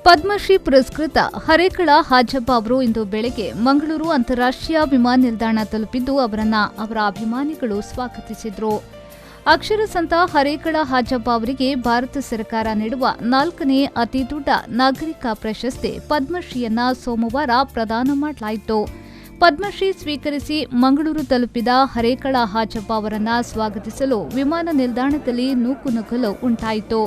ಪದ್ಮಶ್ರೀ ಪುರಸ್ಕೃತ ಹರೇಕಳ ಹಾಜಬ್ಬ ಅವರು ಇಂದು ಬೆಳಗ್ಗೆ ಮಂಗಳೂರು ಅಂತಾರಾಷ್ಟ್ರೀಯ ವಿಮಾನ ನಿಲ್ದಾಣ ತಲುಪಿದ್ದು ಅವರ ಅಭಿಮಾನಿಗಳು ಸ್ವಾಗತಿಸಿದರು. ಅಕ್ಷರ ಸಂತ ಹರೇಕಳ ಹಾಜಬ್ಬ ಅವರಿಗೆ ಭಾರತ ಸರ್ಕಾರ ನೀಡುವ 4ನೇ ಅತಿದೊಡ್ಡ ನಾಗರಿಕ ಪ್ರಶಸ್ತಿ ಪದ್ಮಶ್ರೀಯನ್ನ ಸೋಮವಾರ ಪ್ರದಾನ ಮಾಡಲಾಯಿತು. ಪದ್ಮಶ್ರೀ ಸ್ವೀಕರಿಸಿ ಮಂಗಳೂರು ತಲುಪಿದ ಹರೇಕಳ ಹಾಜಬ್ಬ ಅವರನ್ನ ಸ್ವಾಗತಿಸಲು ವಿಮಾನ ನಿಲ್ದಾಣದಲ್ಲಿ ನೂಕುನುಗ್ಗಲು ಉಂಟಾಯಿತು.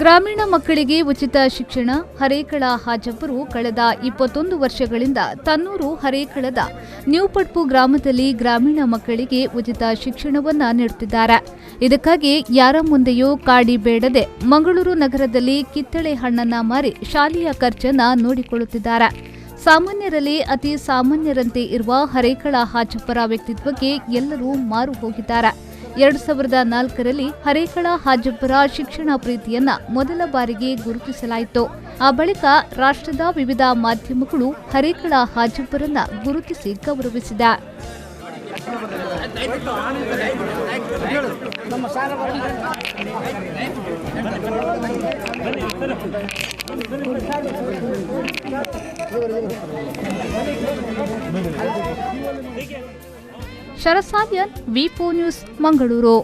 ಗ್ರಾಮೀಣ ಮಕ್ಕಳಿಗೆ ಉಚಿತ ಶಿಕ್ಷಣ. ಹರೇಕಳ ಹಾಜಬ್ಬರು ಕಳೆದ 21 ವರ್ಷಗಳಿಂದ ತನ್ನೂರು ಹರೇಕಳದ ನ್ಯೂಪಡ್ಪು ಗ್ರಾಮದಲ್ಲಿ ಗ್ರಾಮೀಣ ಮಕ್ಕಳಿಗೆ ಉಚಿತ ಶಿಕ್ಷಣವನ್ನ ನೀಡುತ್ತಿದ್ದಾರೆ. ಇದಕ್ಕಾಗಿ ಯಾರ ಮುಂದೆಯೂ ಕಾಡಿ ಬೇಡದೆ ಮಂಗಳೂರು ನಗರದಲ್ಲಿ ಕಿತ್ತಳೆ ಹಣ್ಣನ್ನ ಮಾರಿ ಶಾಲೆಯ ಖರ್ಚನ್ನ ನೋಡಿಕೊಳ್ಳುತ್ತಿದ್ದಾರೆ. ಸಾಮಾನ್ಯರಲ್ಲಿ ಅತಿ ಸಾಮಾನ್ಯರಂತೆ ಇರುವ ಹರೇಕಳ ಹಾಜಬ್ಬರ ವ್ಯಕ್ತಿತ್ವಕ್ಕೆ ಎಲ್ಲರೂ ಮಾರು ಹೋಗಿದ್ದಾರೆ. 2004ರಲ್ಲಿ ಹರೇಕಳ ಹಾಜಬ್ಬರ ಶಿಕ್ಷಣ ಪ್ರೀತಿಯನ್ನ ಮೊದಲ ಬಾರಿಗೆ ಗುರುತಿಸಲಾಯಿತು. ಆ ಬಳಿಕ ರಾಷ್ಟ್ರದ ವಿವಿಧ ಮಾಧ್ಯಮಗಳು ಹರೇಕಳ ಹಾಜಬ್ಬರನ್ನ ಗುರುತಿಸಿ ಗೌರವಿಸಿದೆ. ಶರಸಾಯನ್, ವಿ4 ನ್ಯೂಸ್, ಮಂಗಳೂರು.